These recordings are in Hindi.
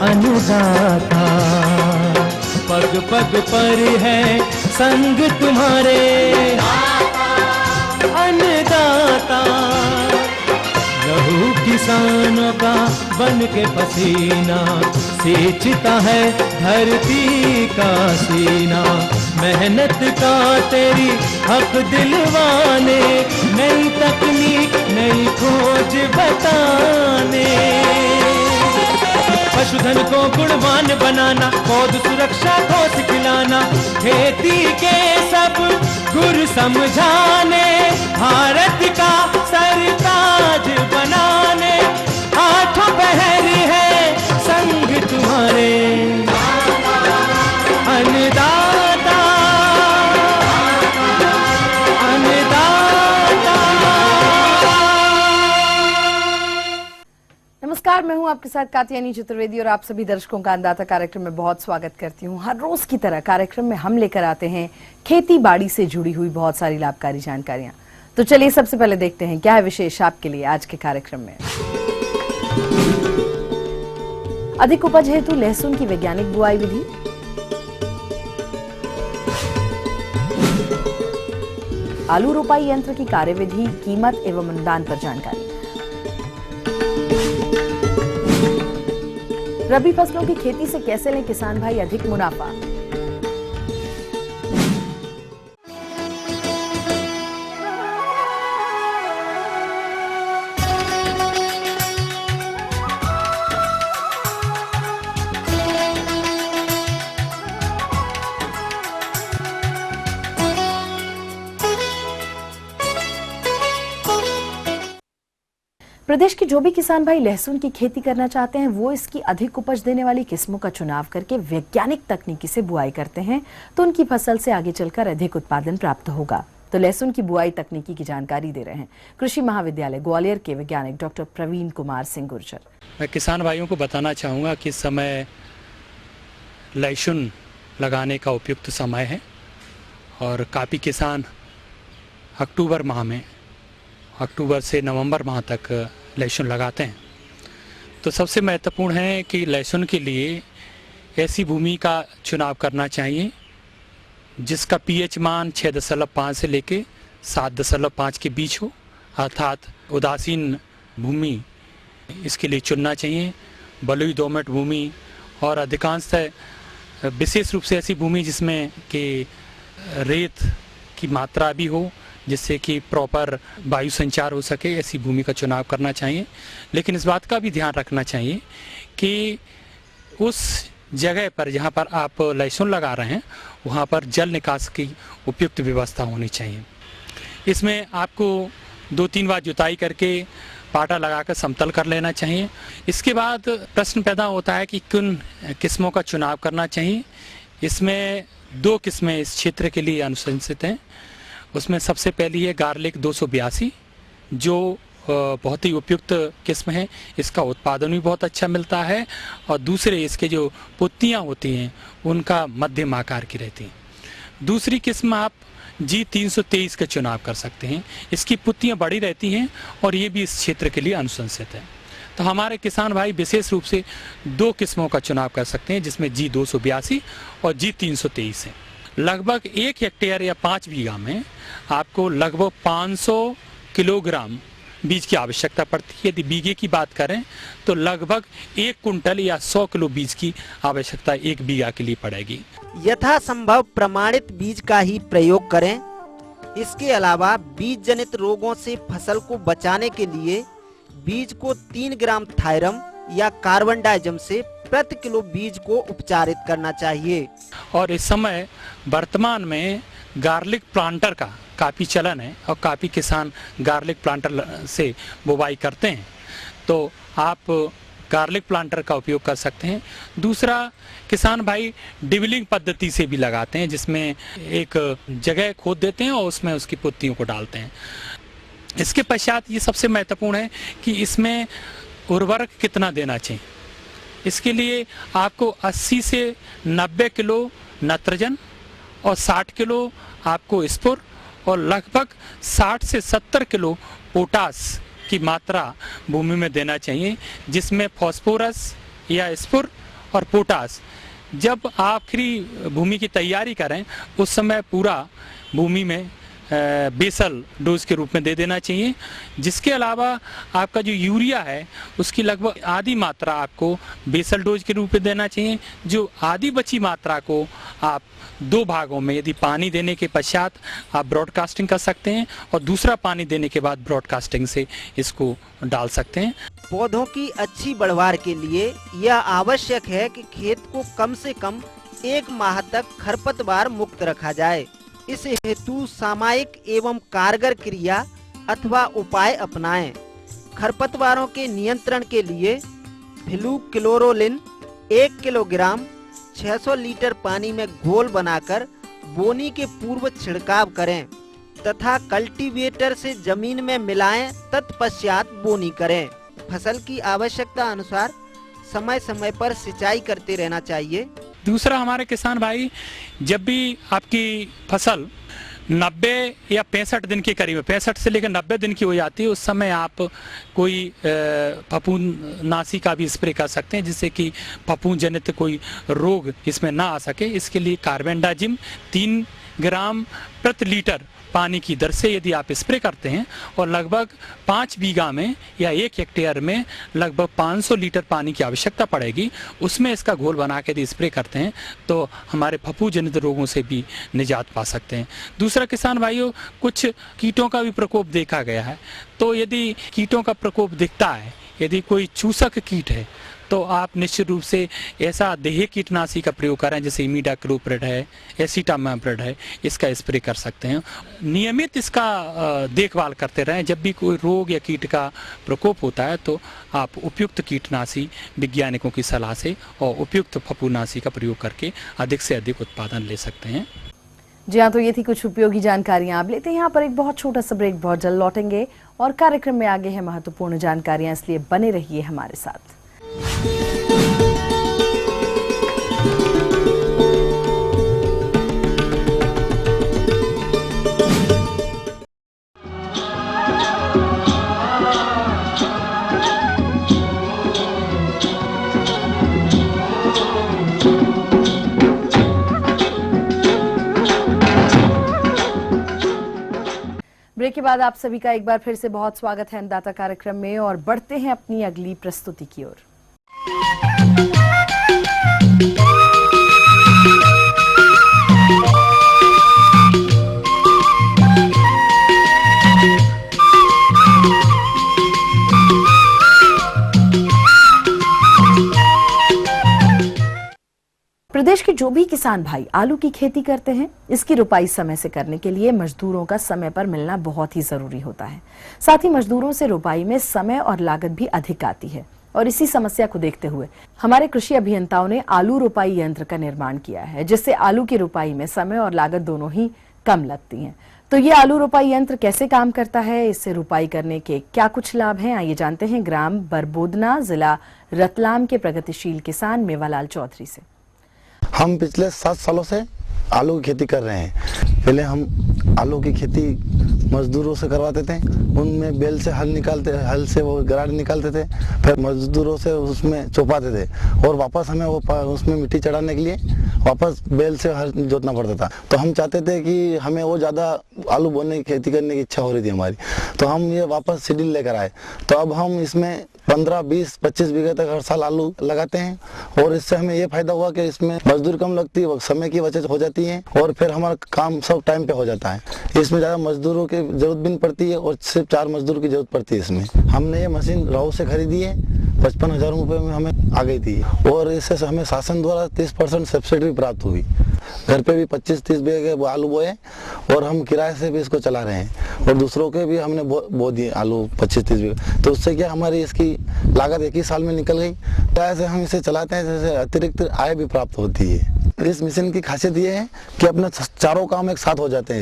अन्नदाता। पग पग पर है संग तुम्हारे अन्नदाता। लहू किसानों का बन के पसीना सींचता है धरती का सीना। मेहनत का तेरी हक दिलवाने, नई तकनीक नई खोज बताने। पशुधन को गुणवान बनाना, पौध सुरक्षा को सिखलाना, खेती के सब गुर समझाने, भारत का सरताज बनाने। आठों पहर है संग तुम्हारे अन्नदाता अन्नदाता। नमस्कार, मैं हूं आपके साथ कात्यायनी चतुर्वेदी और आप सभी दर्शकों का अन्नदाता कार्यक्रम में बहुत स्वागत करती हूं। हर रोज की तरह कार्यक्रम में हम लेकर आते हैं खेती बाड़ी से जुड़ी हुई बहुत सारी लाभकारी जानकारियां। तो चलिए सबसे पहले देखते हैं क्या है विशेष आपके लिए आज के कार्यक्रम में। अधिक उपज हेतु लहसुन की वैज्ञानिक बुआई विधि, आलू रोपाई यंत्र की कार्यविधि, कीमत एवं अनुदान पर जानकारी। रबी फसलों की खेती से कैसे लें किसान भाई अधिक मुनाफा। प्रदेश के जो भी किसान भाई लहसुन की खेती करना चाहते हैं वो इसकी अधिक उपज देने वाली किस्मों का चुनाव करके वैज्ञानिक तकनीकी से बुआई करते हैं तो उनकी फसल से आगे चलकर अधिक उत्पादन प्राप्त होगा। तो लहसुन की बुआई तकनीकी की जानकारी दे रहे हैं कृषि महाविद्यालय ग्वालियर के वैज्ञानिक डॉक्टर प्रवीण कुमार सिंह गुर्जर। मैं किसान भाइयों को बताना चाहूँगा कि इस समय लहसुन लगाने का उपयुक्त समय है और काफ़ी किसान अक्टूबर माह में, अक्टूबर से नवंबर माह तक लहसुन लगाते हैं। तो सबसे महत्वपूर्ण है कि लहसुन के लिए ऐसी भूमि का चुनाव करना चाहिए जिसका पीएच मान 6.5 से लेके 7.5 के बीच हो, अर्थात उदासीन भूमि इसके लिए चुनना चाहिए। बलुई दोमट भूमि और अधिकांशतः विशेष रूप से ऐसी भूमि जिसमें कि रेत की मात्रा भी हो जिससे कि प्रॉपर वायु संचार हो सके, ऐसी भूमि का चुनाव करना चाहिए। लेकिन इस बात का भी ध्यान रखना चाहिए कि उस जगह पर जहाँ पर आप लहसुन लगा रहे हैं वहाँ पर जल निकास की उपयुक्त व्यवस्था होनी चाहिए। इसमें आपको 2-3 बार जुताई करके पाटा लगाकर समतल कर लेना चाहिए। इसके बाद प्रश्न पैदा होता है कि किन किस्मों का चुनाव करना चाहिए। इसमें 2 किस्में इस क्षेत्र के लिए अनुशंसित हैं। उसमें सबसे पहली है गार्लिक 282 जो बहुत ही उपयुक्त किस्म है, इसका उत्पादन भी बहुत अच्छा मिलता है और दूसरे इसके जो पुत्तियाँ होती हैं उनका मध्यम आकार की रहती हैं। दूसरी किस्म आप G323 का चुनाव कर सकते हैं, इसकी पुत्तियाँ बड़ी रहती हैं और ये भी इस क्षेत्र के लिए अनुशंसित है। तो हमारे किसान भाई विशेष रूप से 2 किस्मों का चुनाव कर सकते हैं जिसमें G282 और G323 है। लगभग 1 हेक्टेयर या 5 बीघा में आपको लगभग 500 किलोग्राम बीज की आवश्यकता पड़ती है। यदि बीघे की बात करें तो लगभग 1 कुंटल या 100 किलो बीज की आवश्यकता 1 बीघा के लिए पड़ेगी। यथासंभव प्रमाणित बीज का ही प्रयोग करें। इसके अलावा बीज जनित रोगों से फसल को बचाने के लिए बीज को 3 ग्राम थायरम या कार्बन डाइजम से प्रति किलो बीज को उपचारित करना चाहिए। और इस समय वर्तमान में गार्लिक प्लांटर का काफ़ी चलन है और काफ़ी किसान गार्लिक प्लांटर से बुवाई करते हैं, तो आप गार्लिक प्लांटर का उपयोग कर सकते हैं। दूसरा, किसान भाई डिविलिंग पद्धति से भी लगाते हैं जिसमें एक जगह खोद देते हैं और उसमें उसकी पुत्तियों को डालते हैं। इसके पश्चात ये सबसे महत्वपूर्ण है कि इसमें उर्वरक कितना देना चाहिए। इसके लिए आपको 80 से 90 किलो नाइट्रोजन और 60 किलो आपको स्फुर और लगभग 60 से 70 किलो पोटास की मात्रा भूमि में देना चाहिए, जिसमें फास्फोरस या स्फुर और पोटास जब आखिरी भूमि की तैयारी करें उस समय पूरा भूमि में बेसल डोज के रूप में दे देना चाहिए। जिसके अलावा आपका जो यूरिया है उसकी लगभग आधी मात्रा आपको बेसल डोज के रूप में देना चाहिए। जो आधी बची मात्रा को आप 2 भागों में यदि पानी देने के पश्चात आप ब्रॉडकास्टिंग कर सकते हैं और दूसरा पानी देने के बाद ब्रॉडकास्टिंग से इसको डाल सकते हैं। पौधों की अच्छी बढ़वार के लिए यह आवश्यक है कि खेत को कम से कम 1 माह तक खरपतवार मुक्त रखा जाए। इस हेतु सामयिक एवं कारगर क्रिया अथवा उपाय अपनाएं। खरपतवारों के नियंत्रण के लिए फ्लूक्लोरोलिन 1 किलोग्राम 600 लीटर पानी में घोल बनाकर बोनी के पूर्व छिड़काव करें तथा कल्टीवेटर से जमीन में मिलाएं, तत्पश्चात बोनी करें। फसल की आवश्यकता अनुसार समय समय पर सिंचाई करते रहना चाहिए। दूसरा, हमारे किसान भाई जब भी आपकी फसल 90 या 65 दिन के करीब 65 से लेकर 90 दिन की हो जाती है उस समय आप कोई फफूंदनाशी का भी स्प्रे कर सकते हैं जिससे कि फफूंद जनित कोई रोग इसमें ना आ सके। इसके लिए कार्बेंडाजिम 3 ग्राम प्रति लीटर पानी की दर से यदि आप स्प्रे करते हैं और लगभग 5 बीघा में या 1 हेक्टेयर में लगभग 500 लीटर पानी की आवश्यकता पड़ेगी, उसमें इसका घोल बना के यदि स्प्रे करते हैं तो हमारे फफूंद जनित रोगों से भी निजात पा सकते हैं। दूसरा किसान भाइयों, कुछ कीटों का भी प्रकोप देखा गया है, तो यदि कीटों का प्रकोप दिखता है, यदि कोई चूसक कीट है तो आप निश्चित रूप से ऐसा देह कीटनाशी का प्रयोग करें जैसे इमिडाक्लोप्रिड है, एसिटामाप्रिड है, इसका स्प्रे कर सकते हैं। नियमित इसका देखभाल करते रहें। जब भी कोई रोग या कीट का प्रकोप होता है तो आप उपयुक्त कीटनाशी वैज्ञानिकों की सलाह से और उपयुक्त फफूंदनाशी का प्रयोग करके अधिक से अधिक उत्पादन ले सकते हैं। जी हाँ, तो ये थी कुछ उपयोगी जानकारियां। आप लेते हैं यहाँ पर एक बहुत छोटा सा ब्रेक, बहुत जल्द लौटेंगे और कार्यक्रम में आगे है महत्वपूर्ण जानकारियां, इसलिए बने रहिए हमारे साथ। ब्रेक के बाद आप सभी का एक बार फिर से बहुत स्वागत है अन्नदाता कार्यक्रम में और बढ़ते हैं अपनी अगली प्रस्तुति की ओर। प्रदेश के जो भी किसान भाई आलू की खेती करते हैं, इसकी रुपाई समय से करने के लिए मजदूरों का समय पर मिलना बहुत ही जरूरी होता है। साथ ही मजदूरों से रुपाई में समय और लागत भी अधिक आती है और इसी समस्या को देखते हुए हमारे कृषि अभियंताओं ने आलू रुपाई यंत्र का निर्माण किया है, जिससे आलू की रुपाई में समय और लागत दोनों ही कम लगती हैं। तो ये आलू रुपाई यंत्र कैसे काम करता है, इससे रुपाई करने के क्या कुछ लाभ हैं, आइए जानते हैं ग्राम बरबोदना, जिला रतलाम के प्रगतिशील किसान मेवालाल चौधरी से। हम पिछले 7 सालों से आलू की खेती कर रहे हैं। पहले हम आलू की खेती मजदूरों से करवाते थे, उनमें बैल से हल से वो गराड़ निकालते थे, फिर मजदूरों से उसमें चौपाते थे और वापस हमें वो उसमें मिट्टी चढ़ाने के लिए वापस बैल से हल जोतना पड़ता था। तो हम चाहते थे कि हमें वो ज़्यादा आलू बोने की खेती करने की इच्छा हो रही थी हमारी, तो हम ये वापस शेड्यूल लेकर आए। तो अब हम इसमें 15, 20, 25 बीघे तक हर साल आलू लगाते हैं और इससे हमें ये फायदा हुआ कि इसमें मजदूर कम लगती है, समय की बचत हो जाती है और फिर हमारा काम सब टाइम पे हो जाता है। इसमें ज़्यादा मजदूरों की जरूरत भी नहीं पड़ती है और सिर्फ 4 मजदूर की जरूरत पड़ती है इसमें। हमने ये मशीन राव से खरीदी है, 55,000 रुपये में हमें आ गई थी और इससे हमें शासन द्वारा 30% सब्सिडी प्राप्त हुई। घर पे भी 25-30 बीघे आलू बोए और हम किराए से भी इसको चला रहे हैं और दूसरों के भी हमने बो दिए आलू 25-30 बीघे। तो उससे क्या हमारी इसकी लागत एक ही साल में निकल गई। तो ऐसे हम इसे चलाते हैं, जैसे अतिरिक्त आय भी प्राप्त होती है। इस मशीन की खासियत ये है कि अपने चारों काम एक साथ हो जाते हैं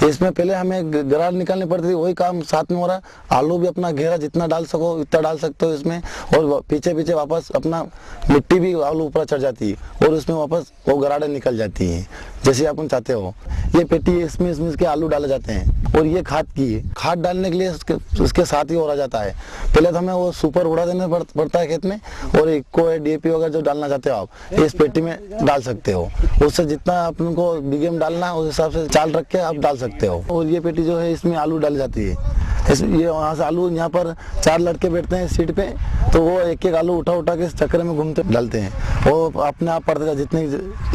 इसमें पहले हमें गरार निकालनी पड़ती थी, वही काम साथ में हो रहा। आलू भी अपना घेरा जितना डाल सको उतना डाल सकते हो इसमें, और पीछे पीछे वापस अपना मिट्टी भी आलू ऊपर चढ़ जाती है और उसमें वापस वो गराड़े निकल जाती हैं जैसे अपन चाहते हो। ये पेटी इसमें इसके आलू डाले जाते हैं। और ये खाद की है, खाद डालने के लिए उसके साथ ही हो जाता है। पहले तो हमें वो सुपर उड़ा देना पड़ता है खेत में, और इको DAP वगैरह जो डालना चाहते हो आप इस पेटी में डाल सकते हो। उससे जितना अपन को बीघे में डालना है उस हिसाब से चाल रख के आप डाल सकते हो। और ये पेटी जो है इसमें आलू डाली जाती है। ये वहाँ से आलू, यहाँ पर 4 लड़के बैठते हैं सीट पे, तो वो एक एक आलू उठा के इस चक्कर में घूमते डालते हैं। वो अपने आप पड़ता है जितनी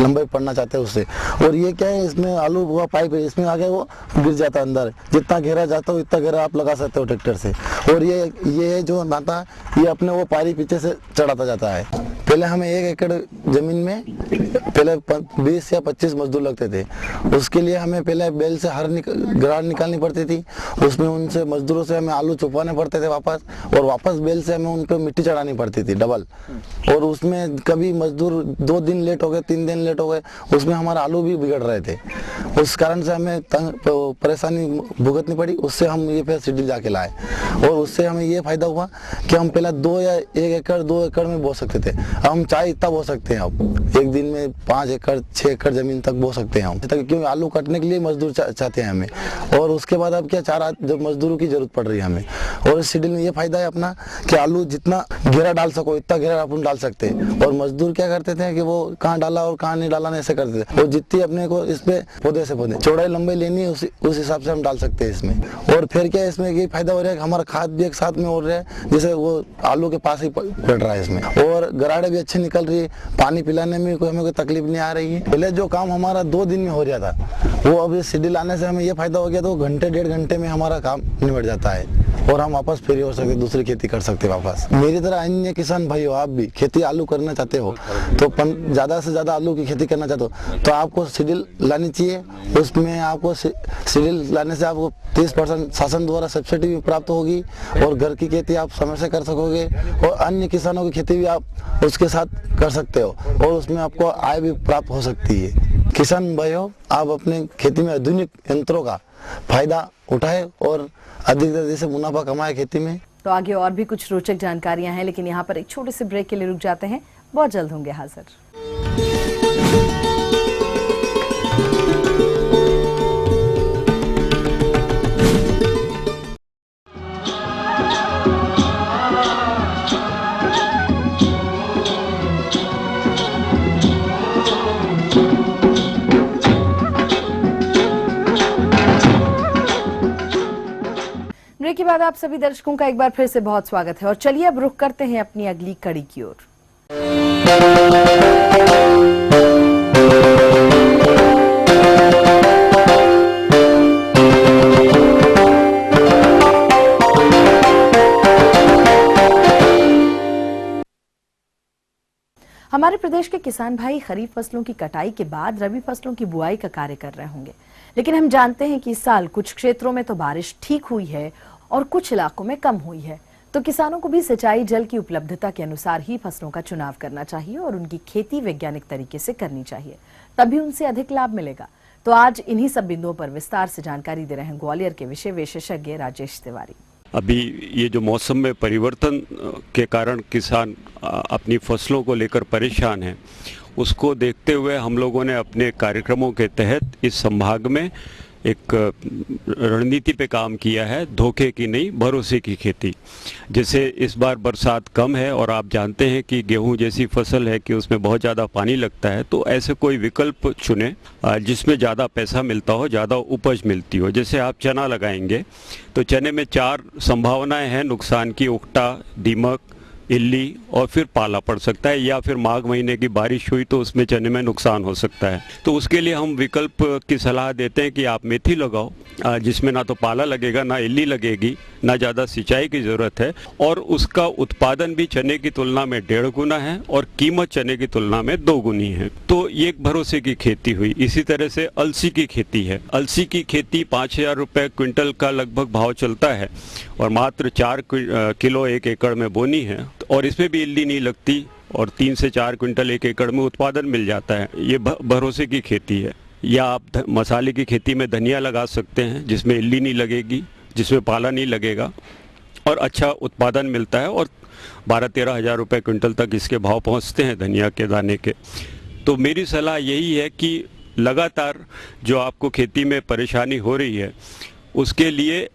लंबाई पड़ना चाहते हैं उससे। और ये क्या है, इसमें आलू हुआ पाइप है, इसमें आगे वो गिर जाता है अंदर। जितना घेरा जाता हो इतना घेरा आप लगा सकते हो ट्रैक्टर से। और ये जो नाता ये अपने वो पारी पीछे से चढ़ाता जाता है। पहले हमें 1 एकड़ जमीन में पहले 20 या 25 मजदूर लगते थे। उसके लिए हमें पहले बैल से गराड़ निकालनी पड़ती थी, उसमें उनसे मजदूरों से हमें आलू चुपवाने पड़ते थे वापस, और वापस बैल से हमें उन पर मिट्टी चढ़ानी पड़ती थी डबल। और उसमें कभी मजदूर 2 दिन लेट हो गए, 3 दिन लेट हो गए, उसमें हमारा आलू भी बिगड़ रहे थे। उस कारण से हमें परेशानी भुगतनी पड़ी। उससे हम ये फिर सीडील जाके लाए, और उससे हमें ये फायदा हुआ कि हम पहले 2 या 1 एकड़ 2 एकड़ में बो सकते थे। हम चाहे इतना बो सकते हैं, अब एक दिन में 5 एकड़ 6 एकड़ जमीन तक बो सकते हैं हम, क्योंकि आलू काटने के लिए मजदूर चाहते हैं हमें। और उसके बाद अब क्या 4 जब मजदूरों की जरूरत पड़ रही है हमें। और इस सीडील में ये फायदा है अपना कि आलू जितना घेरा डाल सको इतना घेरा अपन डाल सकते हैं। और मजदूर क्या करते थे कि वो कहाँ डाला और कहाँ नहीं डाला ऐसे करते थे। और जितनी अपने को इस पे पौधे से पौधे चौड़ाई लंबाई लेनी है उस हिसाब से हम डाल सकते हैं इसमें। और फिर क्या इसमें ये फायदा हो रहा है कि हमारा खाद भी एक साथ में हो रहा है, जैसे वो आलू के पास ही पड़ रहा है इसमें। और गराड़े भी अच्छे निकल रही है, पानी पिलाने में हमें कोई तकलीफ नहीं आ रही है। पहले जो काम हमारा 2 दिन में हो रहा था, वो अब सीडील आने से हमें ये फायदा हो गया, तो घंटे 1.5 घंटे में हमारा काम निबट जाता है और हम वापस फ्री हो सकते, दूसरी खेती कर सकते वापस। मेरी तरह अन्य किसान भाई हो, आप भी खेती आलू करना चाहते हो तो ज्यादा से ज्यादा आलू की खेती करना चाहते हो तो आपको सीडील लानी चाहिए। उसमें आपको सीडील लाने से आपको 30% शासन द्वारा सब्सिडी भी प्राप्त होगी, और घर की खेती आप समय से कर सकोगे, और अन्य किसानों की खेती भी आप उसके साथ कर सकते हो, और उसमें आपको आय भी प्राप्त हो सकती है। किसान भाइयों, आप अपने खेती में आधुनिक यंत्रों का फायदा उठाए और अधिक से अधिक मुनाफा कमाए खेती में। तो आगे और भी कुछ रोचक जानकारियां हैं, लेकिन यहाँ पर एक छोटे से ब्रेक के लिए रुक जाते हैं। बहुत जल्द होंगे हाजिर। ब्रेक के बाद आप सभी दर्शकों का एक बार फिर से बहुत स्वागत है, और चलिए अब रुख करते हैं अपनी अगली कड़ी की ओर। हमारे प्रदेश के किसान भाई खरीफ फसलों की कटाई के बाद रबी फसलों की बुआई का कार्य कर रहे होंगे, लेकिन हम जानते हैं कि इस साल कुछ क्षेत्रों में तो बारिश ठीक हुई है और कुछ इलाकों में कम हुई है। तो किसानों को भी सिंचाई जल की उपलब्धता के अनुसार ही फसलों का चुनाव करना चाहिए और उनकी खेती वैज्ञानिक तरीके से करनी चाहिए, तभी उनसे अधिक लाभ मिलेगा। तो आज इन्हीं सब बिंदुओं पर विस्तार से जानकारी दे रहे हैं ग्वालियर के विषय विशेषज्ञ राजेश तिवारी। अभी ये जो मौसम में परिवर्तन के कारण किसान अपनी फसलों को लेकर परेशान हैं, उसको देखते हुए हम लोगों ने अपने कार्यक्रमों के तहत इस संभाग में एक रणनीति पे काम किया है, धोखे की नहीं भरोसे की खेती। जैसे इस बार बरसात कम है और आप जानते हैं कि गेहूं जैसी फसल है कि उसमें बहुत ज़्यादा पानी लगता है, तो ऐसे कोई विकल्प चुने जिसमें ज़्यादा पैसा मिलता हो, ज़्यादा उपज मिलती हो। जैसे आप चना लगाएंगे तो चने में 4 संभावनाएं हैं नुकसान की: उकटा, दीमक, इल्ली और फिर पाला पड़ सकता है, या फिर माघ महीने की बारिश हुई तो उसमें चने में नुकसान हो सकता है। तो उसके लिए हम विकल्प की सलाह देते हैं कि आप मेथी लगाओ, जिसमें ना तो पाला लगेगा, ना इल्ली लगेगी, ना ज़्यादा सिंचाई की ज़रूरत है, और उसका उत्पादन भी चने की तुलना में 1.5 गुना है और कीमत चने की तुलना में 2 गुनी है। तो ये एक भरोसे की खेती हुई। इसी तरह से अलसी की खेती है। अलसी की खेती 5,000 रुपये क्विंटल का लगभग भाव चलता है और मात्र 4 किलो 1 एकड़ में बोनी है, और इसमें भी इल्ली नहीं लगती और 3 से 4 क्विंटल एक एकड़ में उत्पादन मिल जाता है। ये भरोसे की खेती है। या आप मसाले की खेती में धनिया लगा सकते हैं, जिसमें इल्ली नहीं लगेगी, जिसमें पाला नहीं लगेगा और अच्छा उत्पादन मिलता है और 12-13 हज़ार रुपये क्विंटल तक इसके भाव पहुंचते हैं धनिया के दाने के। तो मेरी सलाह यही है कि लगातार जो आपको खेती में परेशानी हो रही है उसके लिए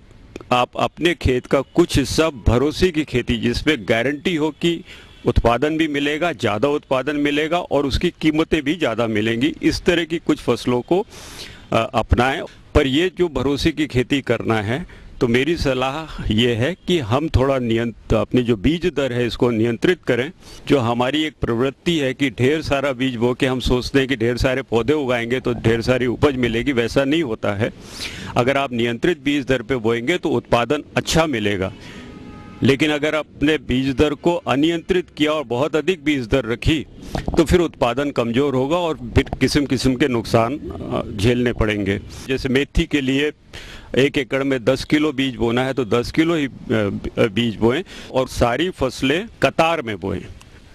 आप अपने खेत का कुछ हिस्सा भरोसे की खेती, जिसमें गारंटी हो कि उत्पादन भी मिलेगा, ज़्यादा उत्पादन मिलेगा और उसकी कीमतें भी ज़्यादा मिलेंगी, इस तरह की कुछ फसलों को अपनाएं। पर ये जो भरोसे की खेती करना है तो मेरी सलाह ये है कि हम थोड़ा अपनी जो बीज दर है इसको नियंत्रित करें। जो हमारी एक प्रवृत्ति है कि ढेर सारा बीज बो के हम सोचते हैं कि ढेर सारे पौधे उगाएंगे तो ढेर सारी उपज मिलेगी, वैसा नहीं होता है। अगर आप नियंत्रित बीज दर पे बोएंगे तो उत्पादन अच्छा मिलेगा, लेकिन अगर आपने बीज दर को अनियंत्रित किया और बहुत अधिक बीज दर रखी तो फिर उत्पादन कमज़ोर होगा और फिर किस्म किस्म के नुकसान झेलने पड़ेंगे। जैसे मेथी के लिए 1 एकड़ में 10 किलो बीज बोना है तो 10 किलो ही बीज बोएं और सारी फसलें कतार में बोएं।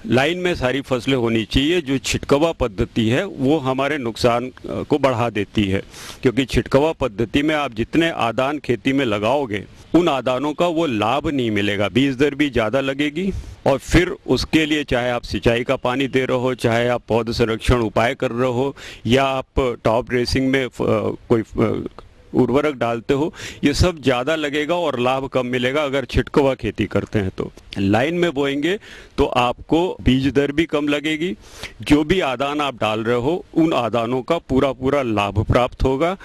लाइन में सारी फसलें होनी चाहिए। जो छिटकवा पद्धति है वो हमारे नुकसान को बढ़ा देती है, क्योंकि छिटकवा पद्धति में आप जितने आदान खेती में लगाओगे उन आदानों का वो लाभ नहीं मिलेगा, बीज दर भी ज़्यादा लगेगी और फिर उसके लिए चाहे आप सिंचाई का पानी दे रहे हो, चाहे आप पौध संरक्षण उपाय कर रहे हो या आप टॉप ड्रेसिंग में कोई उर्वरक डालते हो, ये सब ज़्यादा लगेगा और लाभ कम मिलेगा। अगर छिटकवा खेती करते हैं तो लाइन में बोएंगे तो आपको बीज दर भी कम लगेगी, जो भी आदान आप डाल रहे हो उन आदानों का पूरा लाभ प्राप्त होगा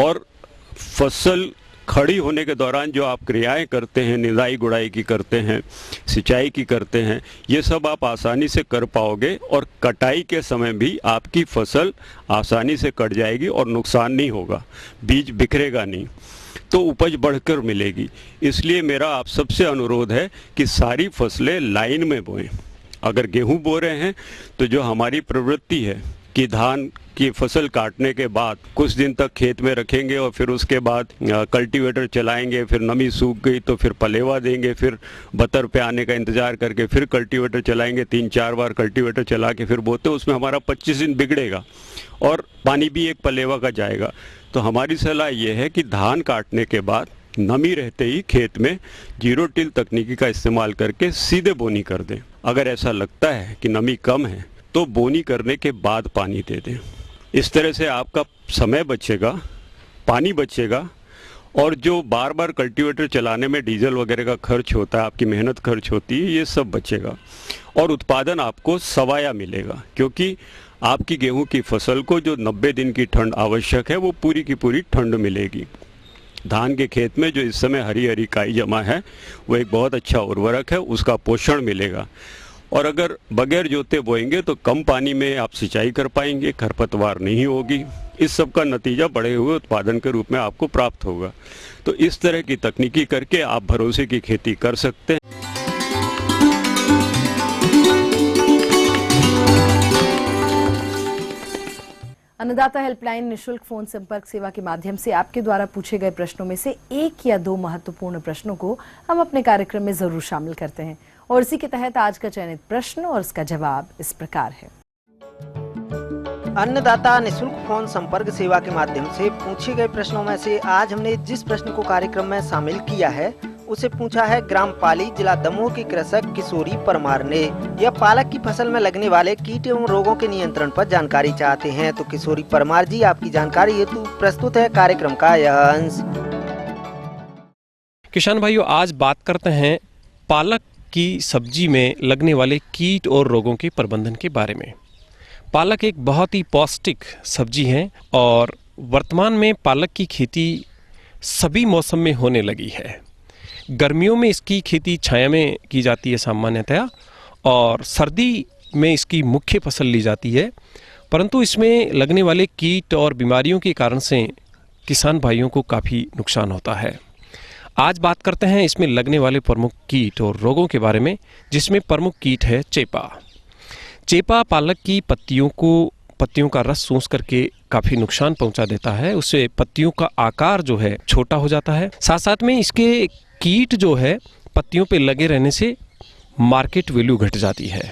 और फसल खड़ी होने के दौरान जो आप क्रियाएं करते हैं, निदाई गुड़ाई की करते हैं, सिंचाई की करते हैं, ये सब आप आसानी से कर पाओगे और कटाई के समय भी आपकी फसल आसानी से कट जाएगी और नुकसान नहीं होगा, बीज बिखरेगा नहीं, तो उपज बढ़कर मिलेगी। इसलिए मेरा आप सबसे अनुरोध है कि सारी फसलें लाइन में बोएं। अगर गेहूं बो रहे हैं तो जो हमारी प्रवृत्ति है कि धान की फसल काटने के बाद कुछ दिन तक खेत में रखेंगे और फिर उसके बाद कल्टीवेटर चलाएंगे, फिर नमी सूख गई तो फिर पलेवा देंगे, फिर बतर पे आने का इंतज़ार करके फिर कल्टीवेटर चलाएंगे, 3-4 बार कल्टीवेटर चला के फिर बोते, उसमें हमारा 25 दिन बिगड़ेगा और पानी भी एक पलेवा का जाएगा। तो हमारी सलाह ये है कि धान काटने के बाद नमी रहते ही खेत में 0 टिल तकनीकी का इस्तेमाल करके सीधे बोनी कर दें। अगर ऐसा लगता है कि नमी कम है तो बोनी करने के बाद पानी दे दें। इस तरह से आपका समय बचेगा, पानी बचेगा और जो बार बार कल्टीवेटर चलाने में डीजल वगैरह का खर्च होता है, आपकी मेहनत खर्च होती है, ये सब बचेगा और उत्पादन आपको सवाया मिलेगा, क्योंकि आपकी गेहूं की फसल को जो 90 दिन की ठंड आवश्यक है वो पूरी की पूरी ठंड मिलेगी। धान के खेत में जो इस समय हरी हरी काई जमा है वो एक बहुत अच्छा उर्वरक है, उसका पोषण मिलेगा। और अगर बगैर जोते बोएंगे तो कम पानी में आप सिंचाई कर पाएंगे, खरपतवार नहीं होगी। इस सब का नतीजा बढ़े हुए उत्पादन के रूप में आपको प्राप्त होगा। तो इस तरह की तकनीकी करके आप भरोसे की खेती कर सकते हैं। अन्नदाता हेल्पलाइन निशुल्क फोन संपर्क सेवा के माध्यम से आपके द्वारा पूछे गए प्रश्नों में से 1 या 2 महत्वपूर्ण प्रश्नों को हम अपने कार्यक्रम में जरूर शामिल करते हैं और इसी के तहत आज का चयनित प्रश्न और इसका जवाब इस प्रकार है। अन्नदाता निशुल्क फोन संपर्क सेवा के माध्यम से पूछे गए प्रश्नों में से आज हमने जिस प्रश्न को कार्यक्रम में शामिल किया है उसे पूछा है ग्राम पाली, जिला दमोह के कृषक किशोरी परमार ने। यह पालक की फसल में लगने वाले कीट एवं रोगों के नियंत्रण पर जानकारी चाहते हैं। तो किशोरी परमार जी, आपकी जानकारी हेतु प्रस्तुत है कार्यक्रम का यह अंश। किसान भाइयों, आज बात करते हैं पालक की सब्जी में लगने वाले कीट और रोगों के प्रबंधन के बारे में। पालक एक बहुत ही पौष्टिक सब्जी है और वर्तमान में पालक की खेती सभी मौसम में होने लगी है। गर्मियों में इसकी खेती छाया में की जाती है सामान्यतया, और सर्दी में इसकी मुख्य फसल ली जाती है, परंतु इसमें लगने वाले कीट और बीमारियों के कारण से किसान भाइयों को काफ़ी नुकसान होता है। आज बात करते हैं इसमें लगने वाले प्रमुख कीट और रोगों के बारे में, जिसमें प्रमुख कीट है चेपा। चेपा पालक की पत्तियों का रस सूंघ करके काफ़ी नुकसान पहुंचा देता है। उससे पत्तियों का आकार जो है छोटा हो जाता है। साथ साथ में इसके कीट जो है पत्तियों पे लगे रहने से मार्केट वैल्यू घट जाती है।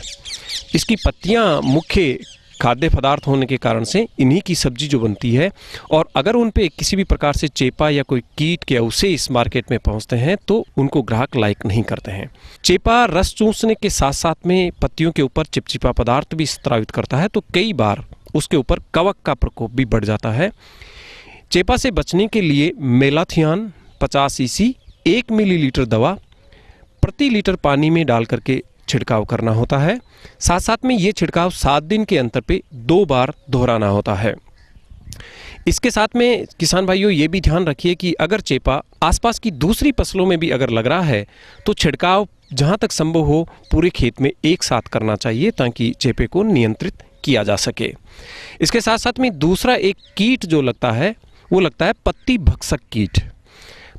इसकी पत्तियां मुख्य खाद्य पदार्थ होने के कारण से इन्हीं की सब्जी जो बनती है, और अगर उन पे किसी भी प्रकार से चेपा या कोई कीट के अवशेष मार्केट में पहुंचते हैं तो उनको ग्राहक लाइक नहीं करते हैं। चेपा रस चूसने के साथ साथ में पत्तियों के ऊपर चिपचिपा पदार्थ भी स्रावित करता है, तो कई बार उसके ऊपर कवक का प्रकोप भी बढ़ जाता है। चेपा से बचने के लिए मेलाथियान 50 सीसी 1 मिलीलीटर दवा प्रति लीटर पानी में डाल करके छिड़काव करना होता है। साथ साथ में ये छिड़काव 7 दिन के अंतर पे 2 बार दोहराना होता है। इसके साथ में किसान भाइयों ये भी ध्यान रखिए कि अगर चेपा आसपास की दूसरी फसलों में भी अगर लग रहा है तो छिड़काव जहाँ तक संभव हो पूरे खेत में एक साथ करना चाहिए ताकि चेपे को नियंत्रित किया जा सके। इसके साथ साथ में दूसरा एक कीट जो लगता है वो लगता है पत्ती भक्षक कीट।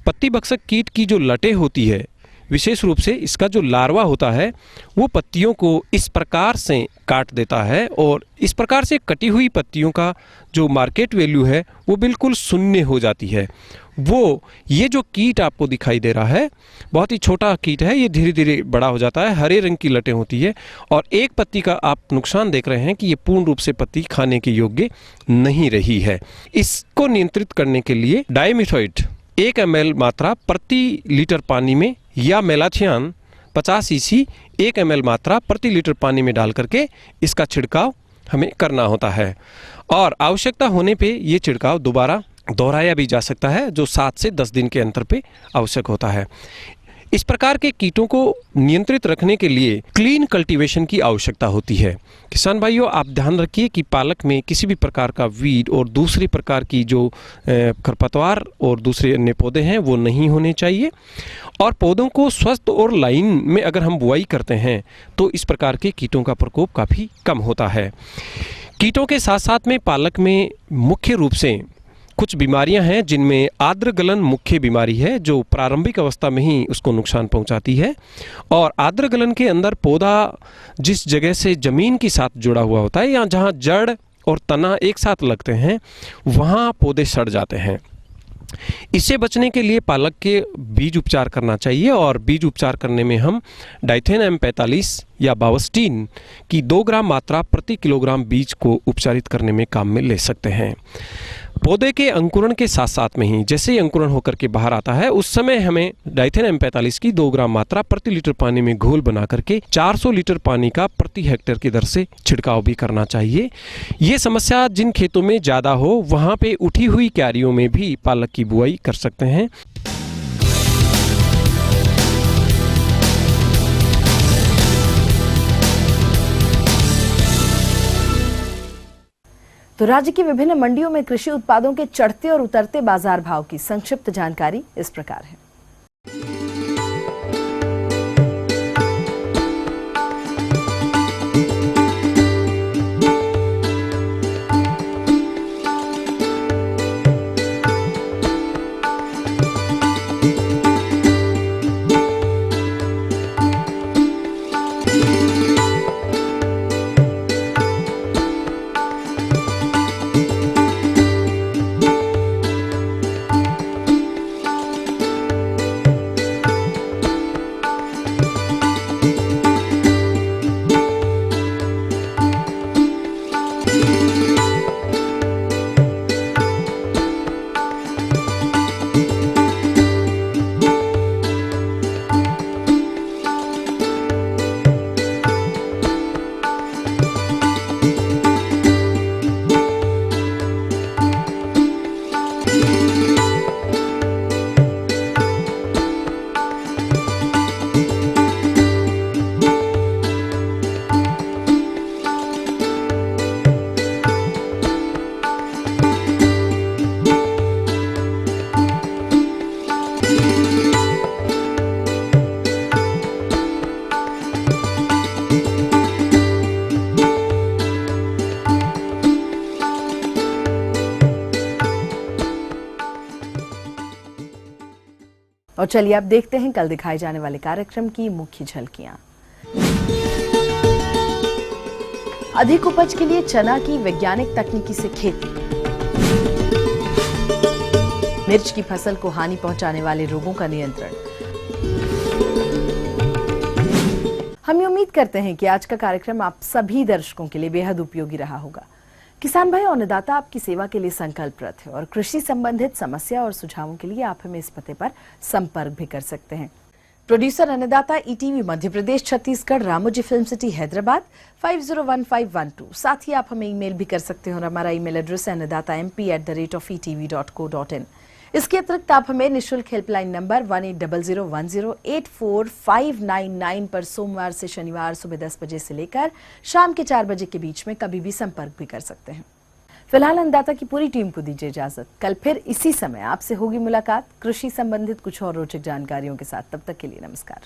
पत्ती भक्षक कीट की जो लटें होती है, विशेष रूप से इसका जो लार्वा होता है वो पत्तियों को इस प्रकार से काट देता है, और इस प्रकार से कटी हुई पत्तियों का जो मार्केट वैल्यू है वो बिल्कुल शून्य हो जाती है। ये जो कीट आपको दिखाई दे रहा है बहुत ही छोटा कीट है, ये धीरे धीरे बड़ा हो जाता है, हरे रंग की लटें होती है, और एक पत्ती का आप नुकसान देख रहे हैं कि ये पूर्ण रूप से पत्ती खाने के योग्य नहीं रही है। इसको नियंत्रित करने के लिए डाइमिथोएट 1 ml मात्रा प्रति लीटर पानी में या मेलाथियान 50 सीसी 1 ml मात्रा प्रति लीटर पानी में डाल करके इसका छिड़काव हमें करना होता है, और आवश्यकता होने पे ये छिड़काव दोबारा दोहराया भी जा सकता है, जो 7 से 10 दिन के अंतर पे आवश्यक होता है। इस प्रकार के कीटों को नियंत्रित रखने के लिए क्लीन कल्टीवेशन की आवश्यकता होती है। किसान भाइयों, आप ध्यान रखिए कि पालक में किसी भी प्रकार का वीड और दूसरी प्रकार की जो खरपतवार और दूसरे अन्य पौधे हैं वो नहीं होने चाहिए, और पौधों को स्वस्थ और लाइन में अगर हम बुआई करते हैं तो इस प्रकार के कीटों का प्रकोप काफ़ी कम होता है। कीटों के साथ साथ में पालक में मुख्य रूप से कुछ बीमारियां हैं जिनमें आर्द्र गलन मुख्य बीमारी है, जो प्रारंभिक अवस्था में ही उसको नुकसान पहुंचाती है, और आर्द्र गलन के अंदर पौधा जिस जगह से ज़मीन के साथ जुड़ा हुआ होता है या जहां जड़ और तना एक साथ लगते हैं वहां पौधे सड़ जाते हैं। इससे बचने के लिए पालक के बीज उपचार करना चाहिए, और बीज उपचार करने में हम डाइथेन M45 या बावस्टीन की 2 ग्राम मात्रा प्रति किलोग्राम बीज को उपचारित करने में काम में ले सकते हैं। पौधे के अंकुरण के साथ साथ में ही जैसे ही अंकुरण होकर के बाहर आता है उस समय हमें डाइथेन M45 की 2 ग्राम मात्रा प्रति लीटर पानी में घोल बना करके 400 लीटर पानी का प्रति हेक्टेयर की दर से छिड़काव भी करना चाहिए। ये समस्या जिन खेतों में ज़्यादा हो वहाँ पे उठी हुई क्यारियों में भी पालक की बुआई कर सकते हैं। तो राज्य की विभिन्न मंडियों में कृषि उत्पादों के चढ़ते और उतरते बाजार भाव की संक्षिप्त जानकारी इस प्रकार है। और चलिए अब देखते हैं कल दिखाए जाने वाले कार्यक्रम की मुख्य झलकियां। अधिक उपज के लिए चना की वैज्ञानिक तकनीकी से खेती, मिर्च की फसल को हानि पहुंचाने वाले रोगों का नियंत्रण। हम हम ये उम्मीद करते हैं कि आज का कार्यक्रम आप सभी दर्शकों के लिए बेहद उपयोगी रहा होगा। किसान भाई और अन्नदाता आपकी सेवा के लिए संकल्परत है और कृषि संबंधित समस्या और सुझावों के लिए आप हमें इस पते पर संपर्क भी कर सकते हैं। प्रोड्यूसर अन्नदाता ETV Madhya Pradesh Chhattisgarh, Ramoji film city Hyderabad 501512। साथ ही आप हमें ईमेल भी कर सकते हैं और हमारा ईमेल एड्रेस है annadatamp@etv.co.in। इसके अतिरिक्त आप हमें निःशुल्क हेल्पलाइन नंबर 180010845999 पर सोमवार से शनिवार सुबह 10 बजे से लेकर शाम के 4 बजे के बीच में कभी भी संपर्क भी कर सकते हैं। फिलहाल अन्नदाता की पूरी टीम को दीजिए इजाजत। कल फिर इसी समय आपसे होगी मुलाकात कृषि संबंधित कुछ और रोचक जानकारियों के साथ। तब तक के लिए नमस्कार।